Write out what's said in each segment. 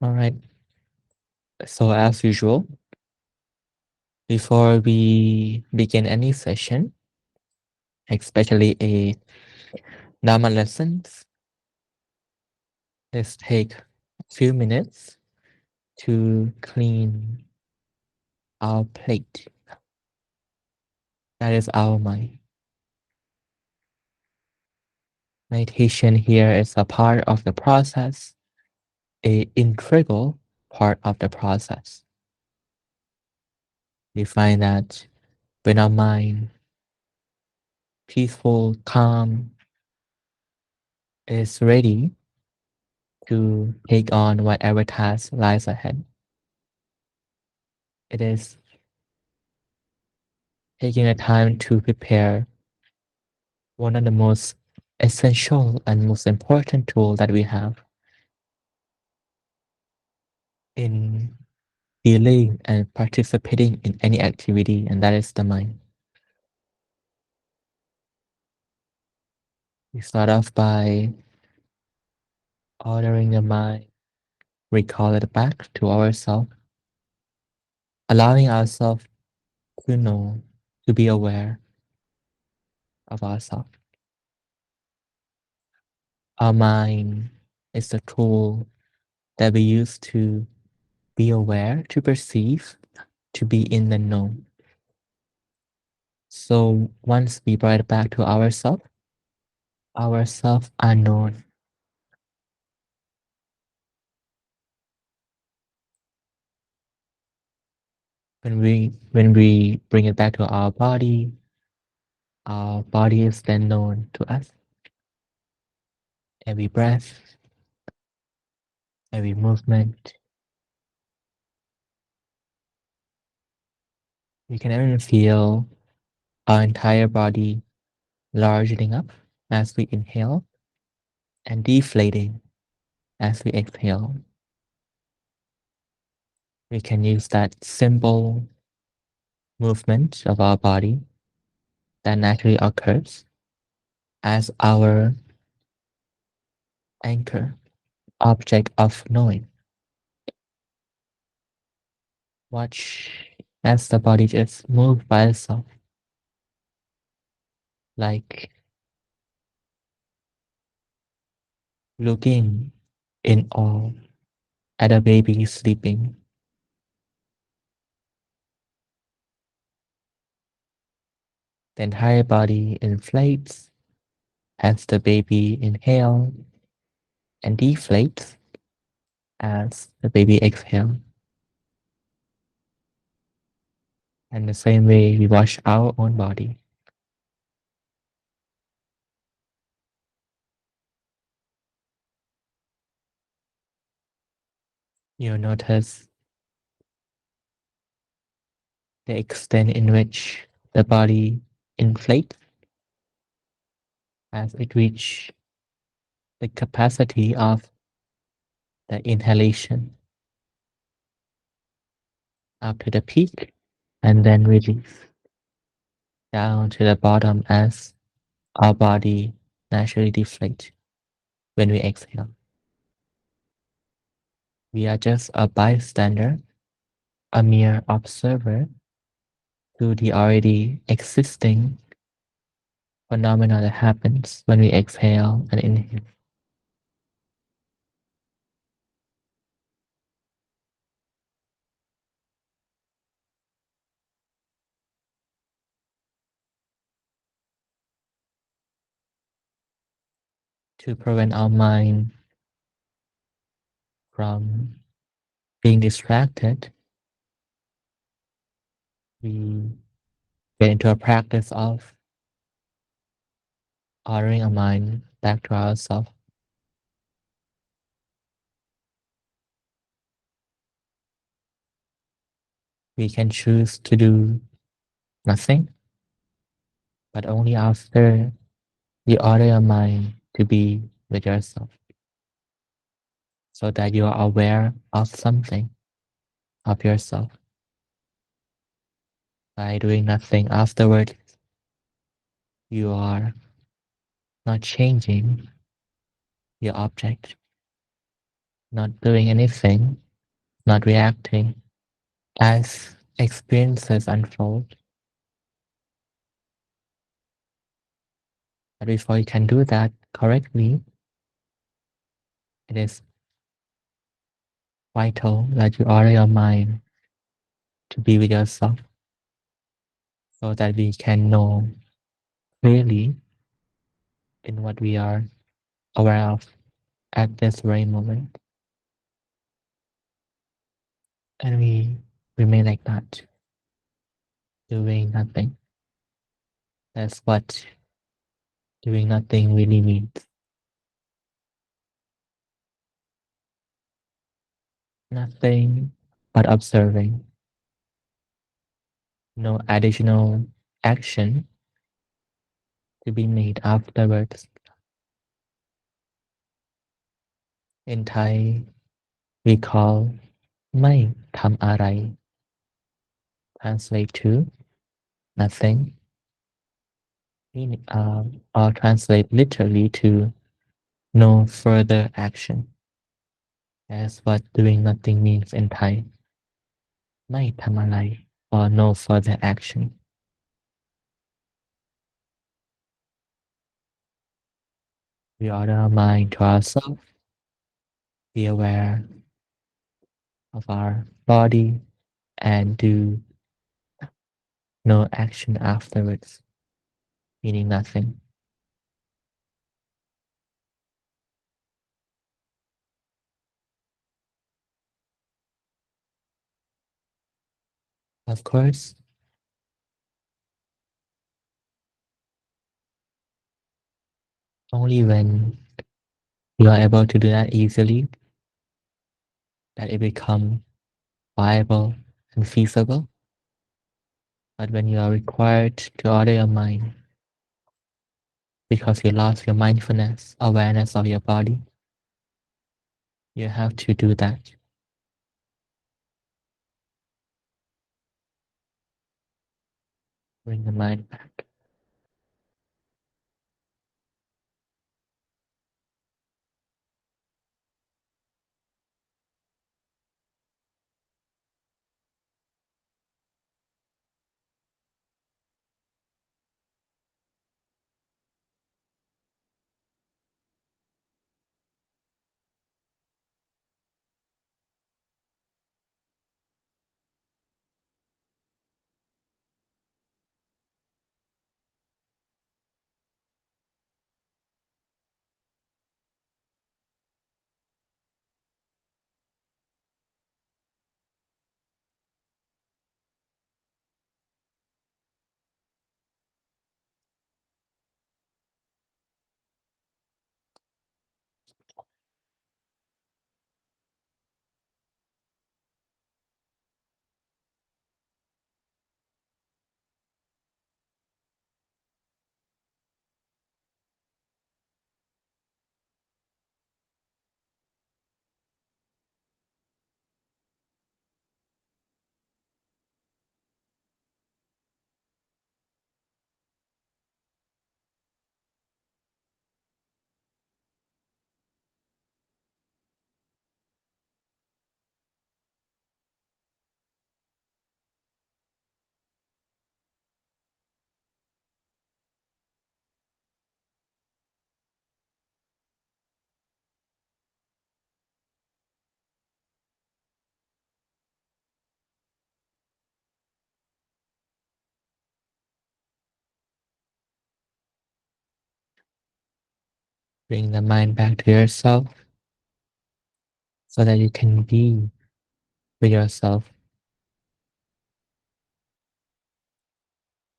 All right. So as usual, before we begin any session, especially a Dharma lessons, let's take a few minutes to clean our plate. That is our mind. Meditation here is a part of the process, a integral part of the process. We find that when our mind peaceful, calm, is ready to take on whatever task lies ahead. It is taking the time to prepare one of the most essential and most important tools that we have in dealing and participating in any activity, and that is the mind. We start off by ordering the mind, recall it back to ourselves, allowing ourselves to know, to be aware of ourselves. Our mind is the tool that we use to be aware, to perceive, to be in the know. So once we brought it back to ourselves are known. When we bring it back to our body is then known to us. Every breath, every movement. You can even feel our entire body largening up as we inhale and deflating as we exhale. We can use that simple movement of our body that naturally occurs as our anchor, object of knowing. Watch as the body just moves by itself, like looking in awe at a baby sleeping. The entire body inflates as the baby inhales and deflates as the baby exhales. And the same way we watch our own body. You notice the extent in which the body inflates as it reaches the capacity of the inhalation up to the peak and then release down to the bottom as our body naturally deflates when we exhale. We are just a bystander, a mere observer to the already existing phenomena that happens when we exhale and inhale. To prevent our mind from being distracted, we get into a practice of ordering our mind back to ourselves. We can choose to do nothing, but only after you order your mind to be with yourself, so that you are aware of something of yourself. By doing nothing afterward, you are not changing your object. not doing anything, not reacting as experiences unfold. But before you can do that correctly, it is vital that you order your mind to be with yourself so that we can know clearly in what we are aware of at this very moment. And we remain like that, doing nothing. That's what doing nothing really means. Nothing but observing. No additional action to be made afterwards. In Thai, we call ไม่ทำอะไร translate to nothing, meaning, or translate literally to no further action. That's what doing nothing means in Thai. ไม่ทำอะไร or no further action. We order our mind to ourselves, be aware of our body, and do no action afterwards, meaning nothing. Of course, only when you are able to do that easily that it becomes viable and feasible. But when you are required to order your mind because you lost your mindfulness, awareness of your body, you have to do that. Bring the mind back. Bring the mind back to yourself so that you can be with yourself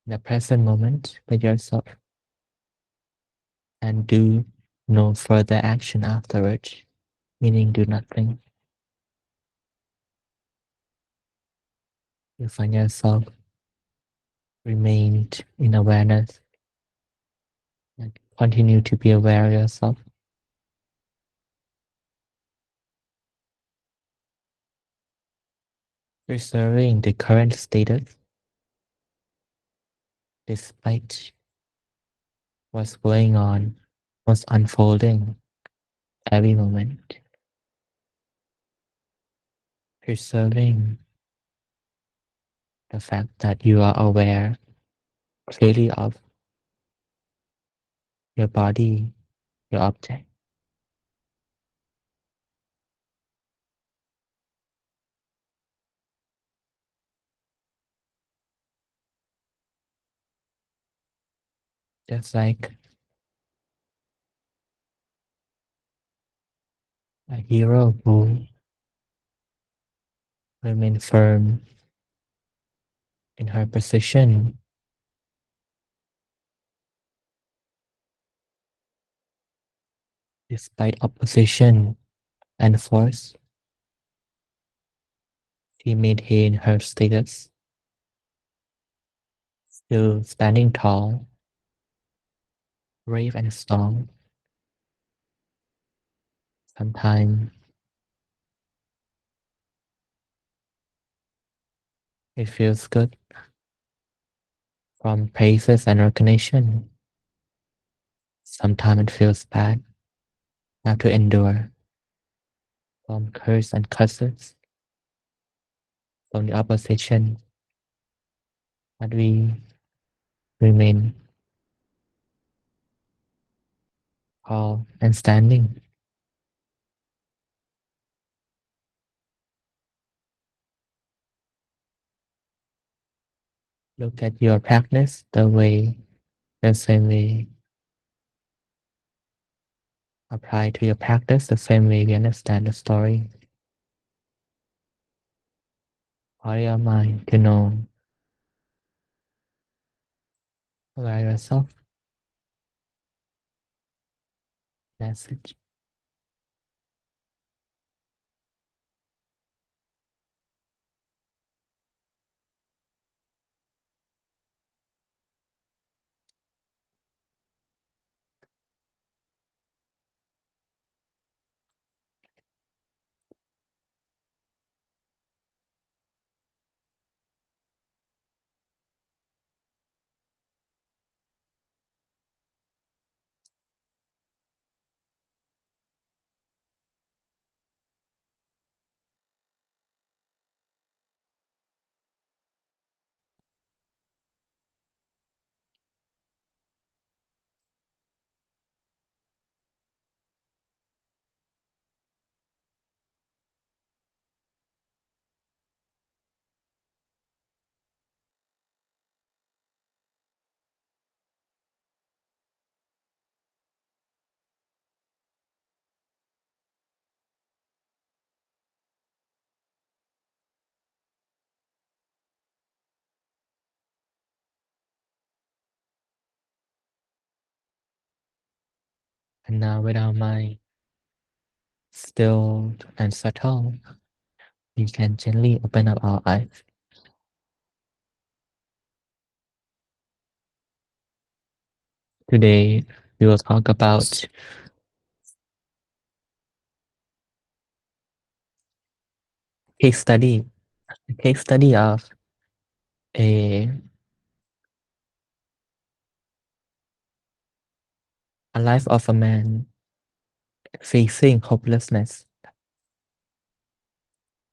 in the present moment with yourself and do no further action afterwards, meaning do nothing. You find yourself remained in awareness and continue to be aware of yourself. Preserving the current status despite what's going on, what's unfolding every moment. preserving the fact that you are aware clearly of your body, your object. Just like a hero who remains firm in her position despite opposition and force, she maintained her status, still standing tall, brave and strong. Sometimes it feels good from praises and recognition. Sometimes it feels bad now to endure from curse and curses from the opposition, but we remain tall and standing. Look at your practice the same way, apply to your practice the same way we understand the story. Allow your mind to know about yourself. Message. And now with our mind still and subtle, we can gently open up our eyes. Today, we will talk about case study, a case study of a, a life of a man facing hopelessness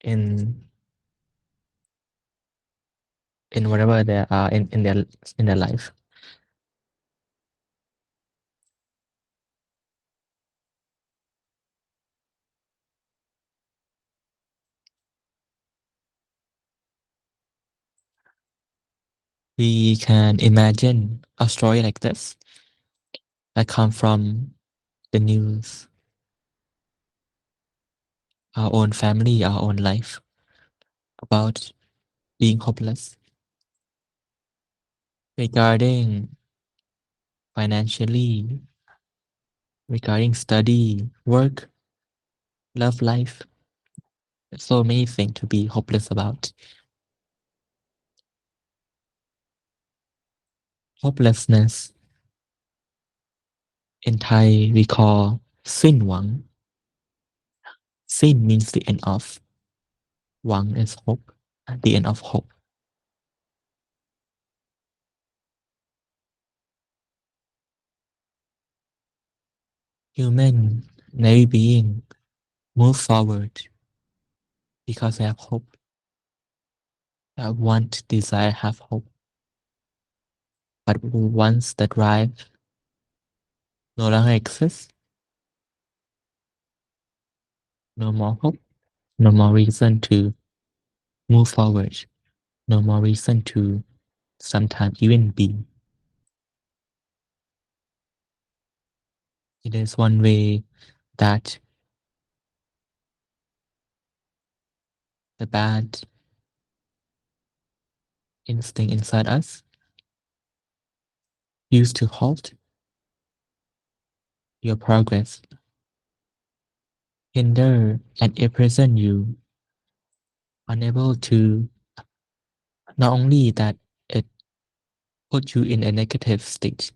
in in whatever they are in their life. We can imagine a story like this that come from the news, our own family, our own life, about being hopeless regarding financially, regarding study, work, love life. There's so many things to be hopeless about. Hopelessness in Thai we call sin wang. Sin means the end of. Wang is hope, at the end of hope. Human, every being, move forward because I have hope. I want, desire, have hope. But once the drive no longer exists, no more hope, no more reason to move forward, no more reason to sometimes even be. It is one way that the bad instinct inside us used to halt your progress, hinder and imprison you, unable to not only that it put you in a negative state,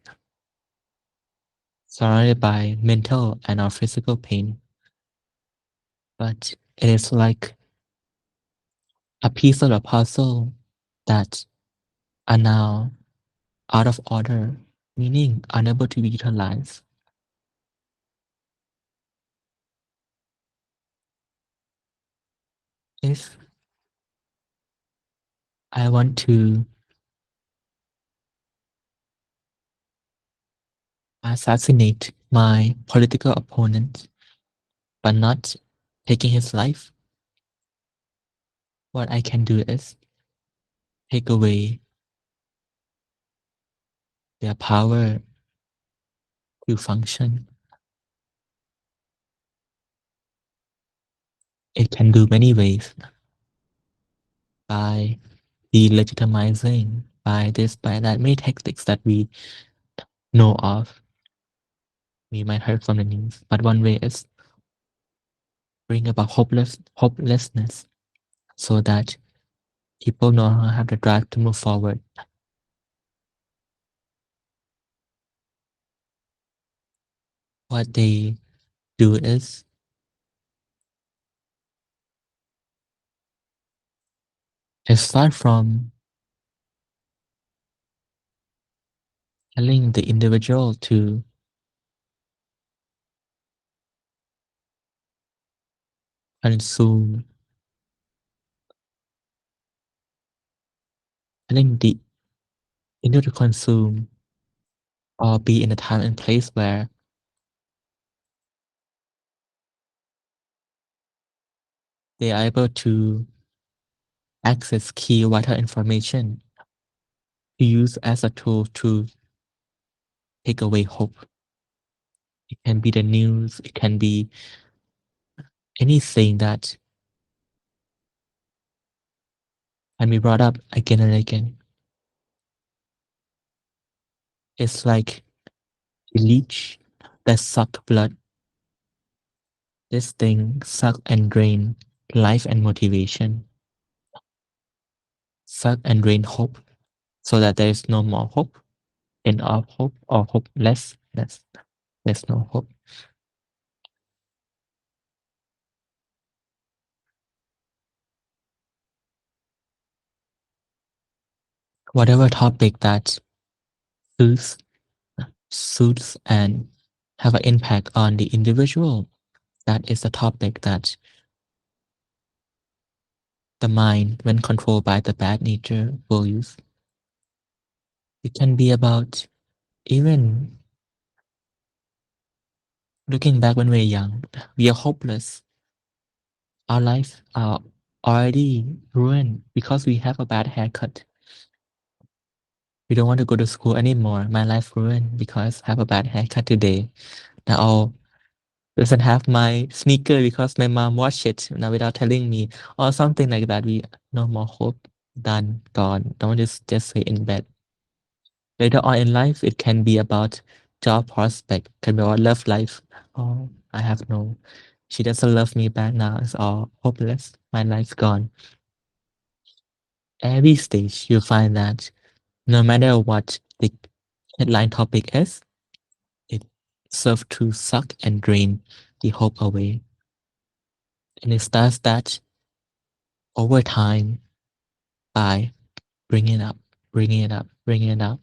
surrounded by mental and or physical pain, but it is like a piece of the puzzle that are now out of order, meaning unable to be utilized. If I want to assassinate my political opponent but not taking his life, what I can do is take away their power to function. It can do many ways by delegitimizing, by this, by that, many tactics that we know of. We might heard from the news, but one way is bring about hopelessness so that people no longer have the drive to move forward. What they do is they start from telling the individual to consume, telling the individual to consume or be in a time and place where they are able to access key vital information to use as a tool to take away hope. It can be the news, it can be anything that can be brought up again and again. It's like a leech that suck blood. This thing suck and drain life and motivation, suck and drain hope, so that there is no more hope, end of hope or hopelessness. There's no hope. Whatever topic that suits, suits and have an impact on the individual, that is the topic that the mind, when controlled by the bad nature, will use. It can be about even looking back when we're young, we are hopeless. Our life are already ruined because we have a bad haircut. We don't want to go to school anymore. My life ruined because I have a bad haircut today. Now I'll doesn't have my sneaker because my mom washed it now without telling me or something like that. We no more hope. Done, gone. Don't just stay in bed. Later on in life, it can be about job prospect, can be about love life. Oh, I have no. She doesn't love me back now. It's all hopeless. My life's gone. Every stage, you find that no matter what the headline topic is, it serves to suck and drain the hope away. And it starts that over time by bringing it up, bringing it up, bringing it up,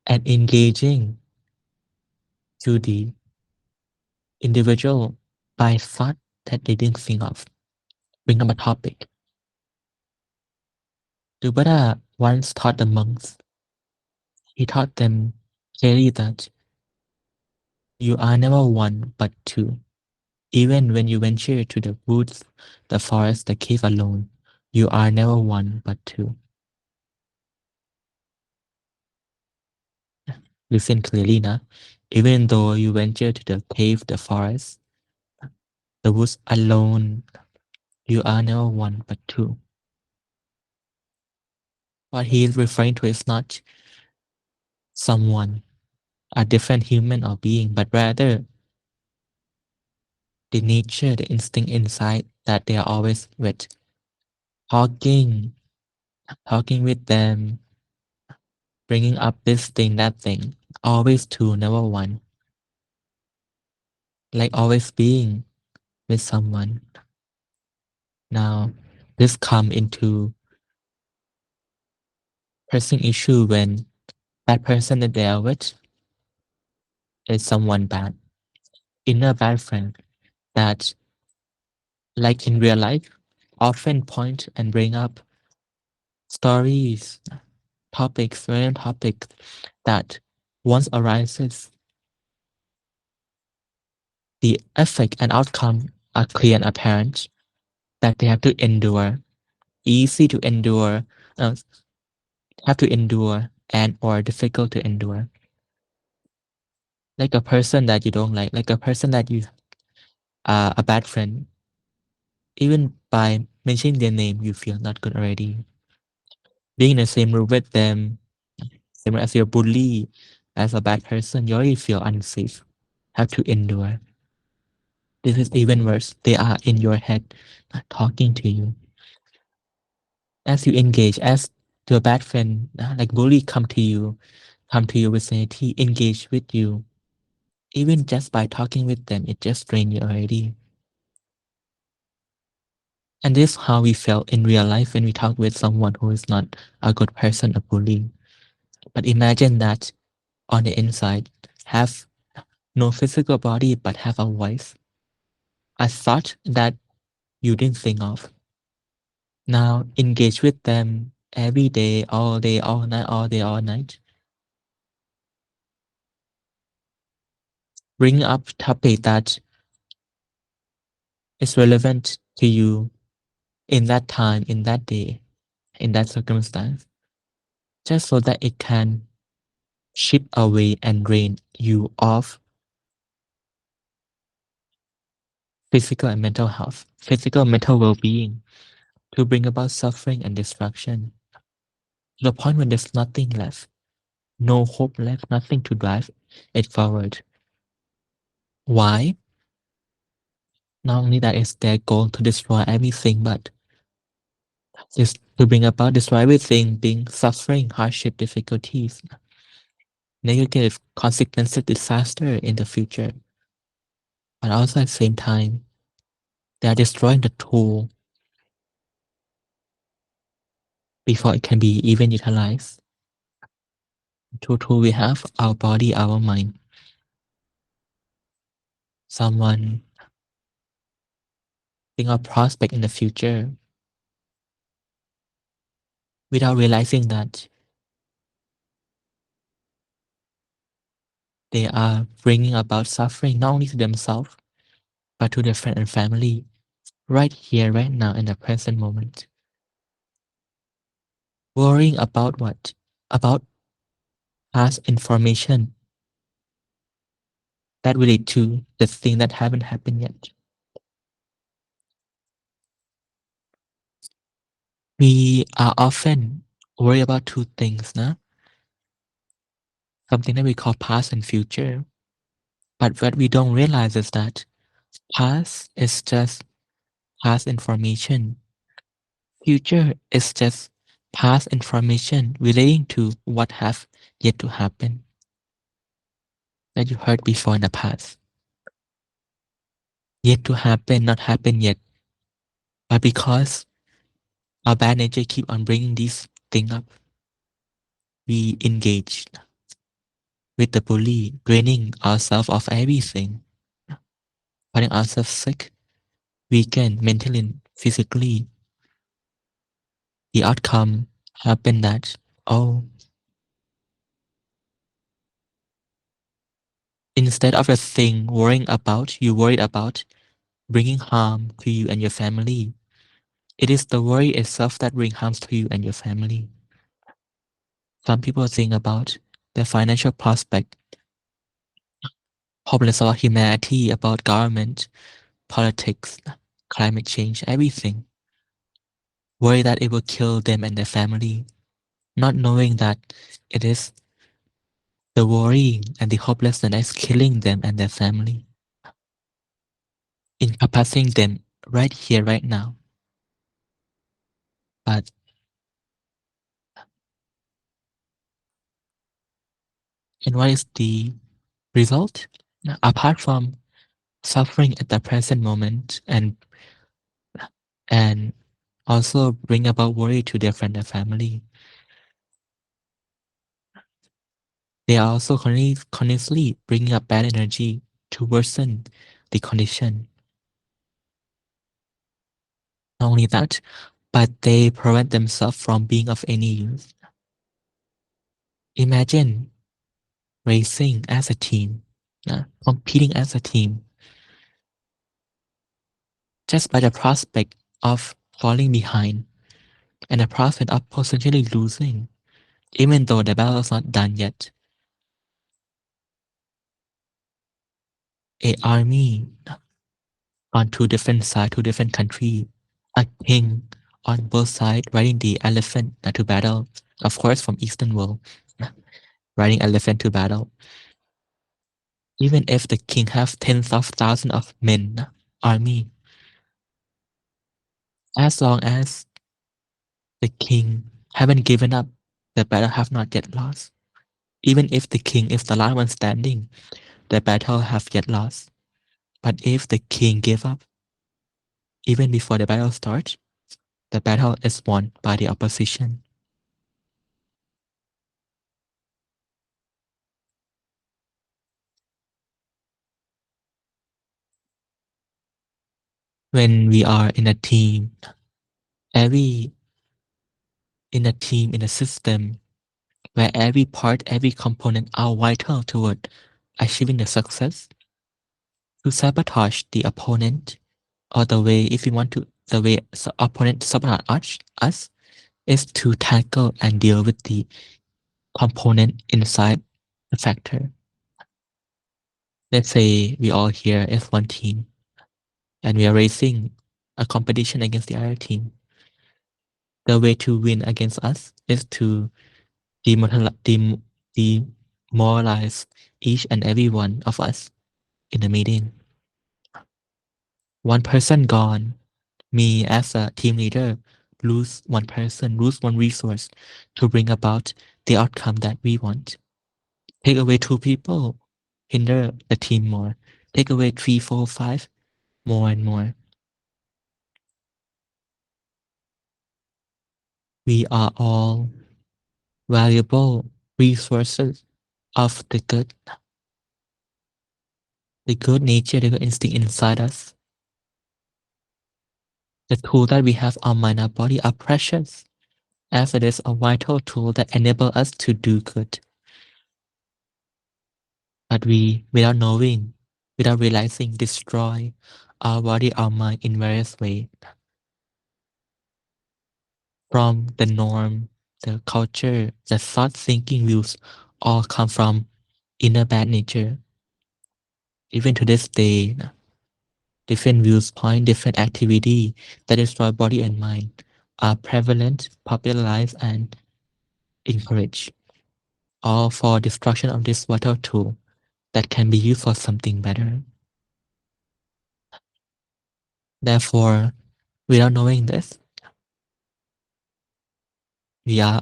and engaging to the individual by thought that they didn't think of. Bring up a topic. The Buddha once taught the monks, he taught them clearly that you are never one but two. Even when you venture to the woods, the forest, the cave alone, you are never one but two. Listen clearly now. Even though you venture to the cave, the forest, the woods alone, you are never one but two. What he is referring to is not someone, a different human or being, but rather the nature, the instinct inside that they are always with, talking, talking with them, bringing up this thing, that thing, always two, never one, like always being with someone. Now, this come into pressing issue when that person that they are with is someone bad, inner bad friend that, like in real life, often point and bring up stories, topics, random topics that once arises, the effect and outcome are clear and apparent that they have to endure, easy to endure, uh, have to endure and or difficult to endure. Like a person that you don't like a person that you are a bad friend, even by mentioning their name, you feel not good already. Being in the same room with them, same as your bully, as a bad person, you already feel unsafe. Have to endure. This is even worse. They are in your head, not talking to you. As you engage, as your bad friend, like bully, come to your vicinity, engage with you. Even just by talking with them, it just drains you already. And this is how we felt in real life when we talk with someone who is not a good person, a bully. But imagine that on the inside, have no physical body but have a voice, a thought that you didn't think of. Now engage with them every day, all night, all day, all night. Bring up topic that is relevant to you in that time, in that day, in that circumstance, just so that it can chip away and drain you of physical and mental health, physical and mental well-being, to bring about suffering and destruction, to the point when there's nothing left, no hope left, nothing to drive it forward. Why? Not only that is their goal to destroy everything, but is to bring about destroy everything, being suffering, hardship, difficulties, negative consequences, disaster in the future. But also at the same time, they are destroying the tool before it can be even utilized. The tool we have, our body, our mind. Someone think of prospect in the future without realizing that they are bringing about suffering not only to themselves, but to their friend and family right here, right now, in the present moment. Worrying about what? About past information that relate to the thing that haven't happened yet. We are often worried about two things, nah? Something that we call past and future. But what we don't realize is that past is just past information. Future is just past information relating to what have yet to happen that you heard before in the past. Yet to happen, not happen yet. But because our bad nature keep on bringing these things up, we engage with the bully, draining ourselves of everything, putting ourselves sick, weakened mentally and physically. The outcome happen that, oh, instead of the thing worrying about, you worried about bringing harm to you and your family. It is the worry itself that brings harm to you and your family. Some people think about their financial prospect, hopeless about humanity, about government, politics, climate change, everything. Worry that it will kill them and their family, not knowing that it is the worrying and the hopelessness that is killing them and their family, incapacitating them right here, right now. But and what is the result? Apart from suffering at the present moment and also bring about worry to their friend and family, they are also continuously bringing up bad energy to worsen the condition. Not only that, but they prevent themselves from being of any use. Imagine racing as a team, competing as a team, just by the prospect of falling behind and the prospect of potentially losing, even though the battle is not done yet. A army on two different sides, two different countries, a king on both sides riding the elephant to battle, of course from Eastern world, riding elephant to battle. Even if the king have tens of thousands of men, army, as long as the king haven't given up, the battle have not yet lost. Even if the king is the last one standing, the battle have yet lost. But if the king give up, even before the battle starts, the battle is won by the opposition. When we are in a team, every in a team, in a system, where every part, every component are vital toward achieving the success, to sabotage the opponent or the way, if you want to, the way opponent sabotage us is to tackle and deal with the component inside the factor. Let's say we all here is one team and we are racing a competition against the other team. The way to win against us is to demoralize each and every one of us in the meeting. One person gone, me as a team leader lose one person, lose one resource to bring about the outcome that we want. Take away two people, hinder the team more. Take away 3, 4, 5, more and more. We are all valuable resources of the good nature, the good instinct inside us. The tool that we have, our mind, our body, are precious, as it is a vital tool that enable us to do good. But we, without knowing, without realizing, destroy our body, our mind in various ways. From the norm, the culture, the thought thinking views all come from inner bad nature. Even to this day, different views point, different activity that destroy body and mind are prevalent, popularized, and encouraged, all for destruction of this vital tool that can be used for something better. Therefore, without knowing this, we are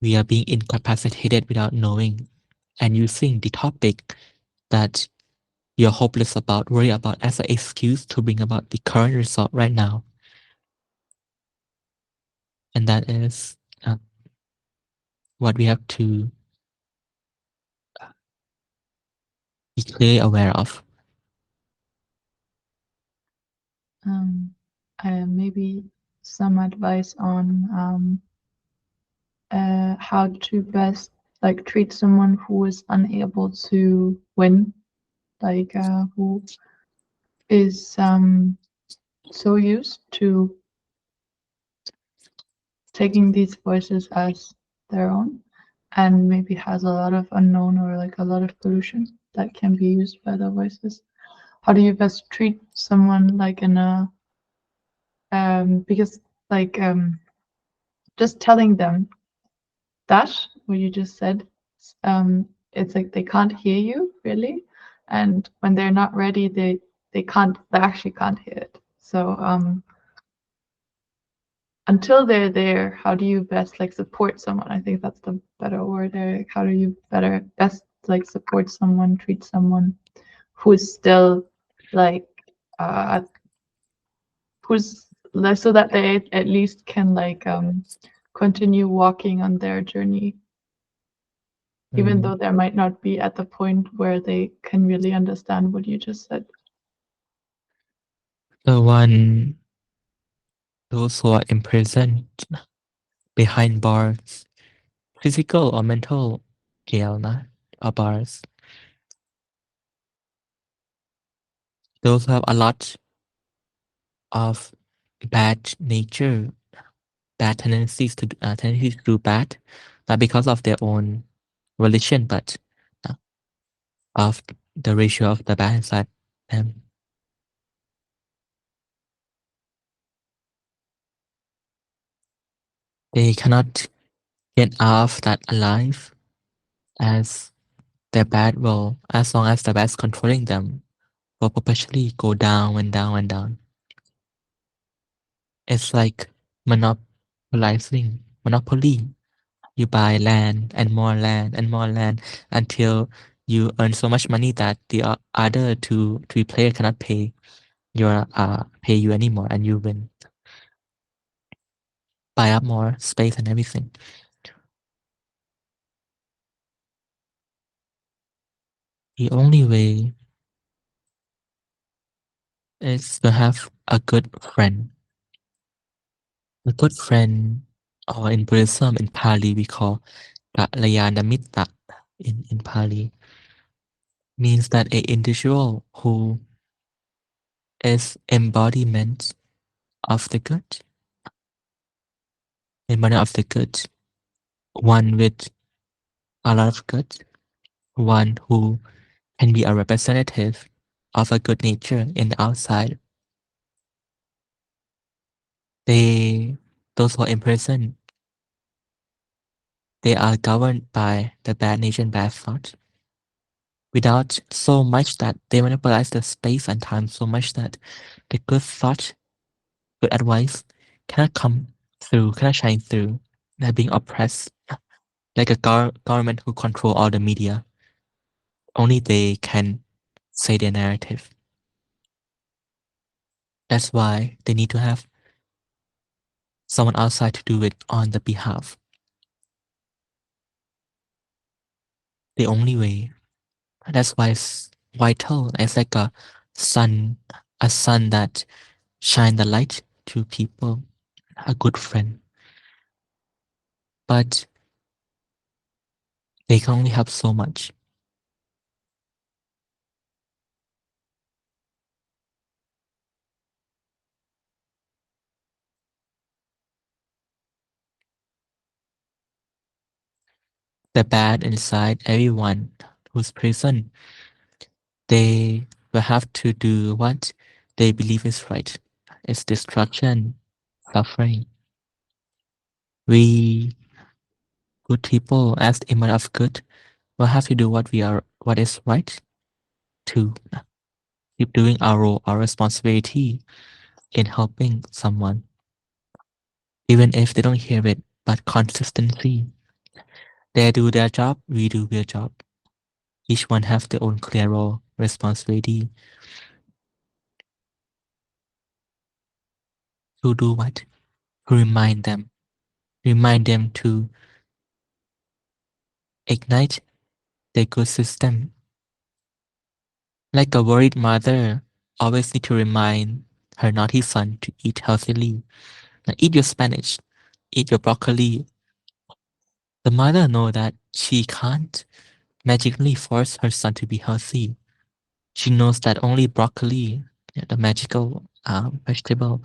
we are being incapacitated without knowing and using the topic that you're hopeless about, worry about as an excuse to bring about the current result right now. And that is what we have to be clearly aware of. Maybe some advice on how to best like treat someone who is unable to win, like who is so used to taking these voices as their own and maybe has a lot of unknown or like a lot of pollution that can be used by the voices. How do you best treat someone like in a because like just telling them that what you just said, it's like they can't hear you really, and when they're not ready, they actually can't hear it. So until they're there, how do you best like support someone? I think that's the better word there. Like, how do you better best like support someone, treat someone who is still like uh who's like so that they at least can like continue walking on their journey, even though Mm. they might not be at the point where they can really understand what you just said. The one, those who are imprisoned behind bars, physical or mental jail, or bars. Those who have a lot of bad nature, bad tendencies to do bad, not because of their own volition, but uh, of the ratio of the bad inside them. They cannot get out of that alive as their bad will, as long as the bad is controlling them, will perpetually go down and down and down. It's like monopoly. You buy land and more land and more land until you earn so much money that the other two player cannot pay you anymore, and you win. Buy up more space and everything. The only way is to have a good friend. A good friend, or in Buddhism, in Pali, we call Kalyana in Pali, means that a individual who is embodiment of the good, embodiment of the good, one with a lot of good, one who can be a representative of a good nature in the outside. They, those who are imprisoned, they are governed by the bad nature and bad thought, without so much that they monopolize the space and time so much that the good thought, good advice cannot come through, cannot shine through. They're being oppressed, like a government who control all the media. Only they can say their narrative. That's why they need to have someone outside to do it on the behalf. The only way. That's why it's vital. It's like a sun that shine the light to people, a good friend. But they can only help so much. The bad inside everyone who's prison, they will have to do what they believe is right. It's destruction, suffering. We good people, as the image of good, will have to do what is right to keep doing our role, our responsibility in helping someone, even if they don't hear it, but consistency. They do their job, we do their job. Each one have their own clear role, responsibility to do what? To remind them to ignite the good system. Like a worried mother always need to remind her naughty son to eat healthily. Now, eat your spinach, eat your broccoli. The mother know that she can't magically force her son to be healthy. She knows that only broccoli, the magical vegetable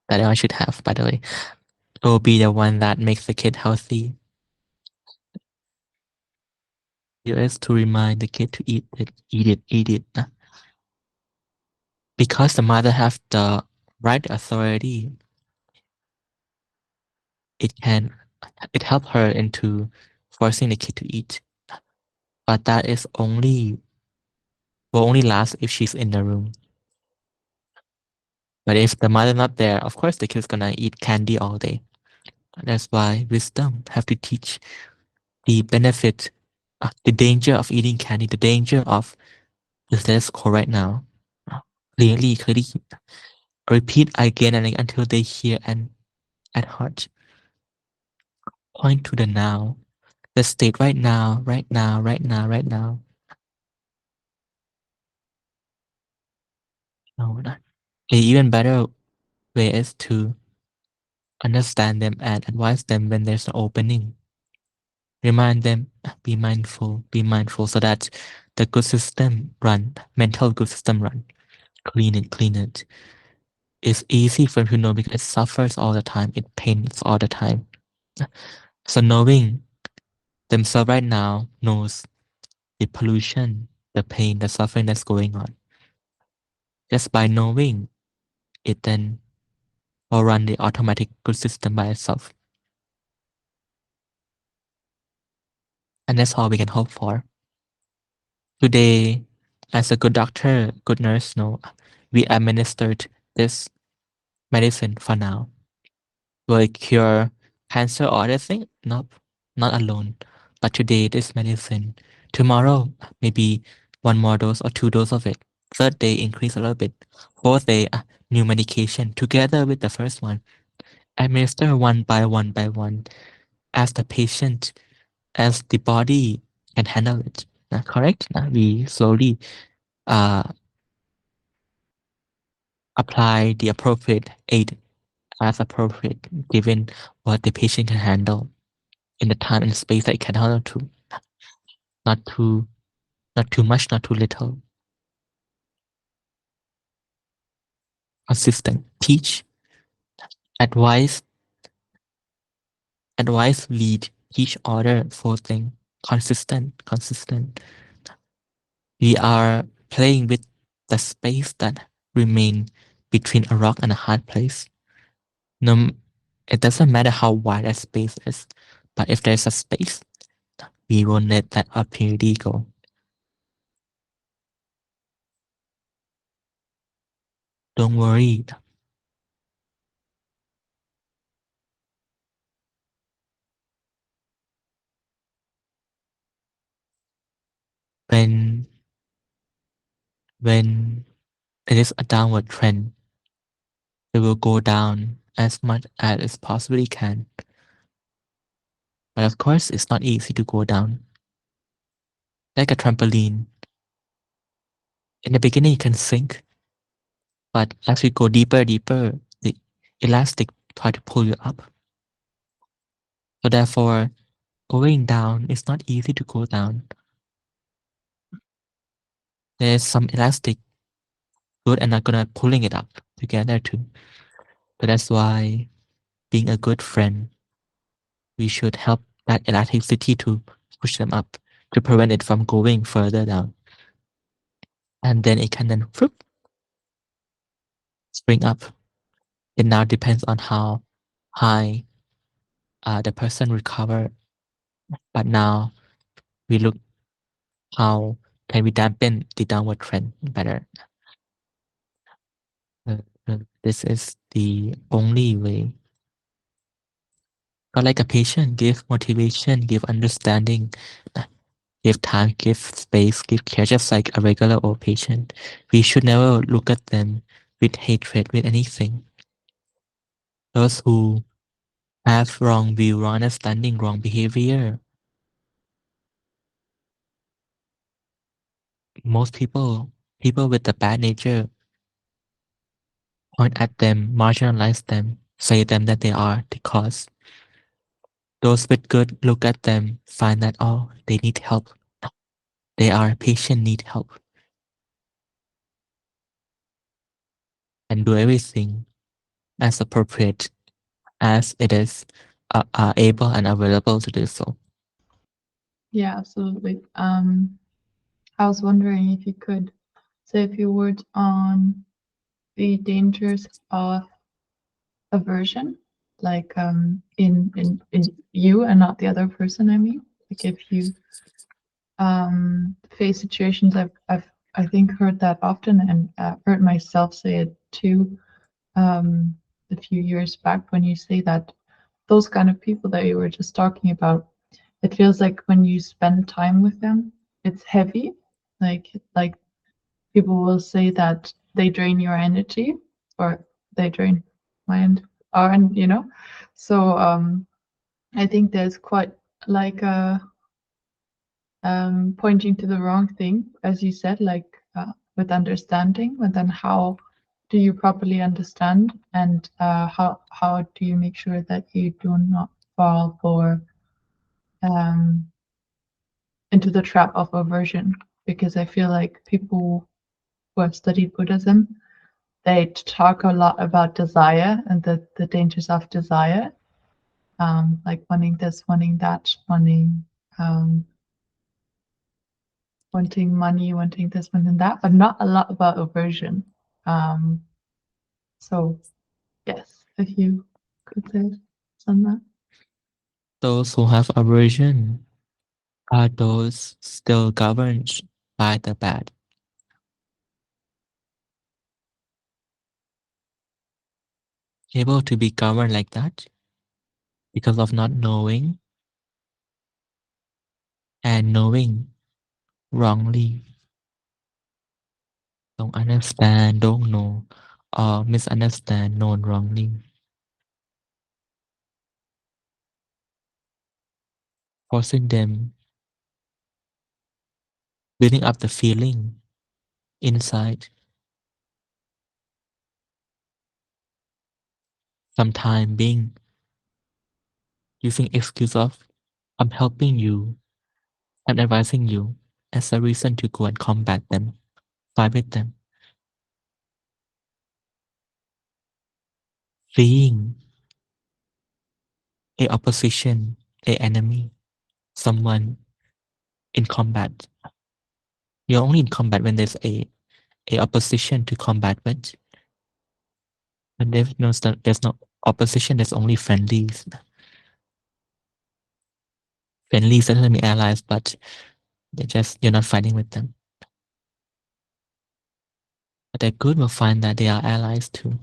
that I should have, by the way, will be the one that makes the kid healthy. It is to remind the kid to eat it, eat it, eat it. Because the mother has the right authority, it can it help her into forcing the kid to eat. But that is will only last if she's in the room. But if the mother not there, of course the kid's gonna eat candy all day. That's why wisdom have to teach the benefit, the danger of eating candy, the danger of the status quo right now. Clearly, clearly, repeat again and again until they hear and at heart. Point to the now, the state right now, right now, right now, right now. No, not. The even better way is to understand them and advise them when there's an opening. Remind them, be mindful so that the good system run, mental good system run. Clean it, clean it. It's easy for them to know because it suffers all the time, it pains all the time. So knowing themselves right now knows the pollution, the pain, the suffering that's going on. Just by knowing it then will run the automatic good system by itself. And that's all we can hope for. Today, as a good doctor, good nurse, no, we administered this medicine for now. Will it cure cancer or other thing? Nope, not alone. But today, this medicine. Tomorrow, maybe one more dose or two doses of it. Third day, increase a little bit. Fourth day, new medication together with the first one. Administer one by one by one as the patient, as the body can handle it. Correct? We slowly uh, apply the appropriate aid as appropriate given what the patient can handle in the time and space that it can handle to. Not too not too much, not too little. Consistent. Teach, advise, lead, teach, order, fourth thing. Consistent. We are playing with the space that remain between a rock and a hard place. No, it doesn't matter how wide that space is, but if there's a space, we will let that opportunity go. Don't worry. When when it is a downward trend, it will go down as much as it possibly can. But of course, it's not easy to go down. Like a trampoline. In the beginning, you can sink, but as you go deeper, the elastic try to pull you up. So therefore, going down is not easy to go down. There's some elastic good and not gonna pulling it up together too. So that's why being a good friend, we should help that elasticity to push them up to prevent it from going further down. And then it can then whoop, spring up. It now depends on how high the person recover. But now we look how can we dampen the downward trend better. Uh, this is the only way. Not like a patient, give motivation, give understanding, give time, give space, give care, just like a regular old patient. We should never look at them with hatred, with anything. Those who have wrong view, wrong understanding, wrong behavior. Most people with a bad nature, point at them, marginalize them. say them that they are the cause. Those with good look at them, find that, oh, they need help. They are patient, need help, and do everything as appropriate as it is are able and available to do so. Yeah, absolutely. I was wondering if you could say a few words on the dangers of aversion, like in you and not the other person. I mean, like if you face situations, I think heard that often, and heard myself say it too a few years back when you say that those kind of people that you were just talking about, it feels like when you spend time with them, it's heavy. Like people will say that they drain your energy, or they drain my end, or and so I think there's quite like a pointing to the wrong thing, as you said, like with understanding, but then how do you properly understand, and how do you make sure that you do not fall for um, into the trap of aversion? Because I feel like people who have studied Buddhism, they talk a lot about desire and the dangers of desire, like wanting this, wanting that, um, wanting money, wanting this, wanting that, but not a lot about aversion. Um, so yes, if you could say on that. Those who have aversion are those still governed by the bad, able to be governed like that because of not knowing and knowing wrongly, don't understand, don't know, or misunderstand, known wrongly, forcing them, building up the feeling inside, sometime being using excuse of I'm helping you, I'm advising you as a reason to go and combat them, fight with them, seeing a opposition, a enemy, someone in combat. You're only in combat when there's a opposition to combat with. When there's no opposition, there's only friendlies. Friendlies doesn't mean allies, but you're not fighting with them. But the good will find that they are allies too.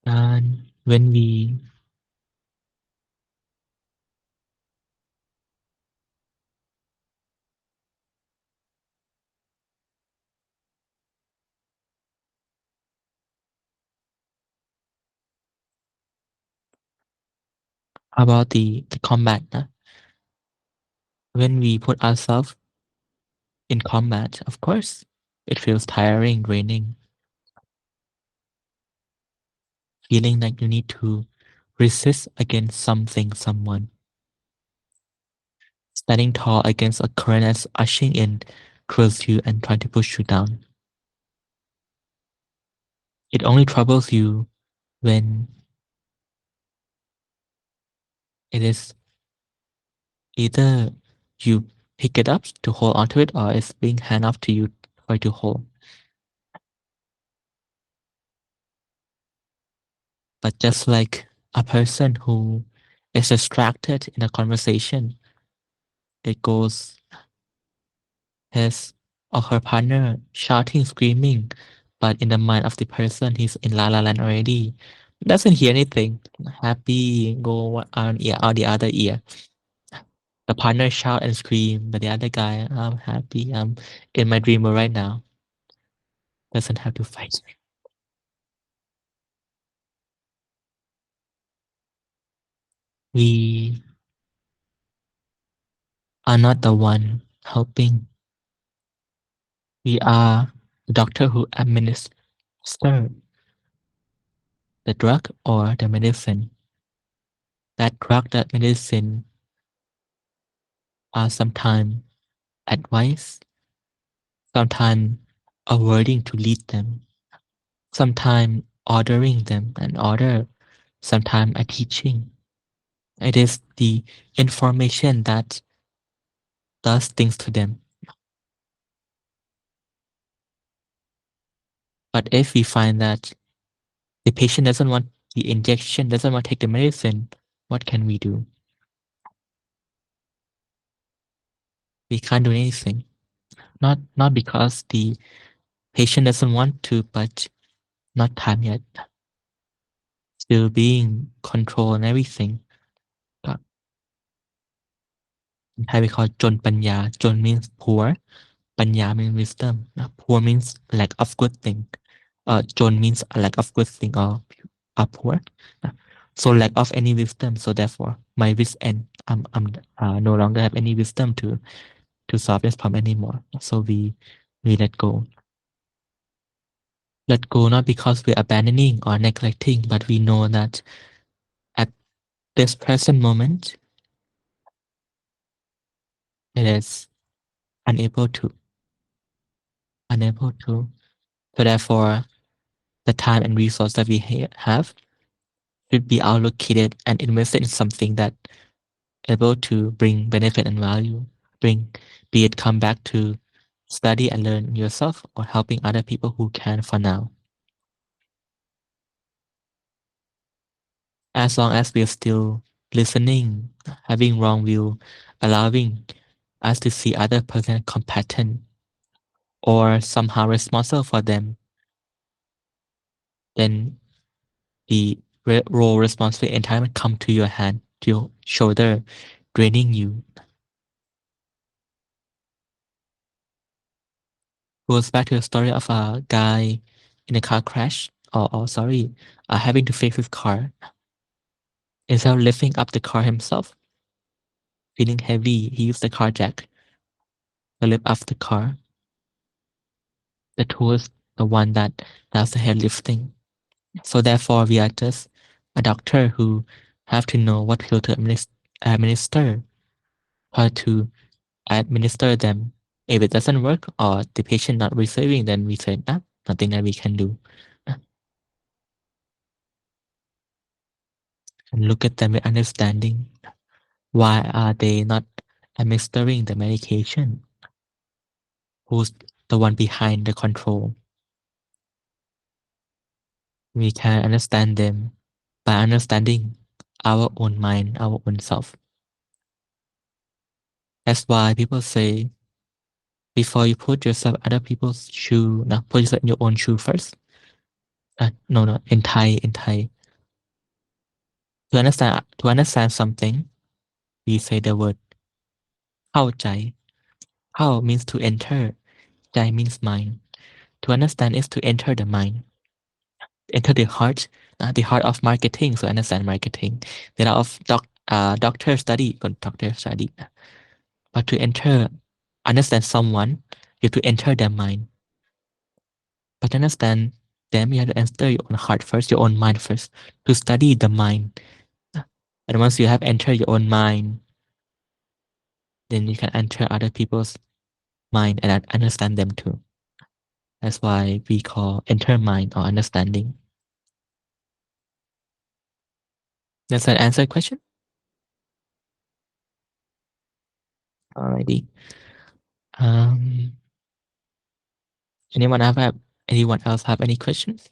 And when we about the combat, when we put ourselves in combat, of course, it feels tiring, draining, feeling like you need to resist against something, someone, standing tall against a current that's ushing in towards you and trying to push you down. It only troubles you when it is either you pick it up to hold onto it or it's being handed off to you for you to hold. But just like a person who is distracted in a conversation, it goes his or her partner shouting, screaming, but in the mind of the person, he's in la la land already. Doesn't hear anything. Happy, go on ear out the other ear. The partner shout and scream, but the other guy, I'm happy. I'm in my dream world right now. Doesn't have to fight. We are not the one helping. We are the doctor who administers administer the drug or the medicine. That drug, that medicine are sometimes advice, sometimes a wording to lead them, sometimes ordering them an order, sometimes a teaching. It is the information that does things to them. But if we find that the patient doesn't want the injection, doesn't want to take the medicine, what can we do? We can't do anything. Not because the patient doesn't want to, but not time yet. Still being controlled and everything. In Thai we call จนปัญญา จน means poor, ปัญญา means wisdom. Poor means lack of good thing. จน means a lack of good thing or poor. So lack of any wisdom. So therefore, my wits end. I'm no longer have any wisdom to solve this problem anymore. So we let go. Let go not because we're abandoning or neglecting, but we know that at this present moment, it is unable to. So therefore, the time and resource that we have should be allocated and invested in something that able to bring benefit and value, be it come back to study and learn yourself or helping other people who can for now. As long as we're still listening, having wrong view, allowing us to see other person competent or somehow responsible for them, then the role, responsibility, entitlement come to your hand, to your shoulder, draining you. Goes back to the story of a guy in a car crash, or sorry, having to fix his car. Instead of lifting up the car himself, feeling heavy, he used the car jack to lift up the car. The tool is the one that does the heavy lifting. So therefore, we are just a doctor who have to know what pill to administer, how to administer them. If it doesn't work or the patient not receiving, then we say, nothing that we can do. And look at them with understanding. Why are they not administering the medication? Who's the one behind the control? We can understand them by understanding our own mind, our own self. That's why people say, before you put yourself in other people's shoe, now put yourself in your own shoe first. No, in Thai. To understand something, we say the word เข้าใจ เข้า means to enter, ใจ means mind. To understand is to enter the mind, enter the heart of marketing. So understand marketing. The lot of doctor study, doctor study. But to understand someone, you have to enter their mind. But to understand them, you have to enter your own heart first, your own mind first, to study the mind. And once you have entered your own mind, then you can enter other people's mind and understand them too. That's why we call enter mind or understanding. Does that answer the question? Alrighty. Anyone else have any questions?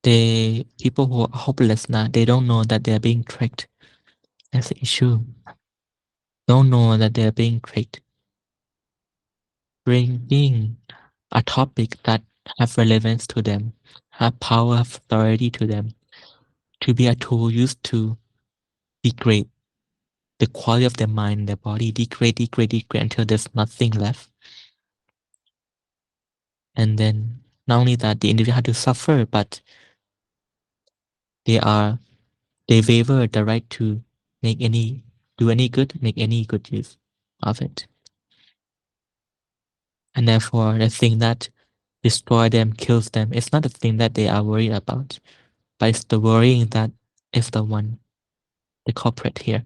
People who are hopeless now, they don't know that they're being tricked. That's the issue. Don't know that they're being tricked. Bringing a topic that have relevance to them, have power, have authority to them, to be a tool used to degrade the quality of their mind, their body, degrade until there's nothing left. And then not only that, the individual had to suffer, but they waiver the right to do any good use. of it. And therefore, the thing that destroys them, kills them, it's not the thing that they are worried about, but it's the worrying that is the culprit here.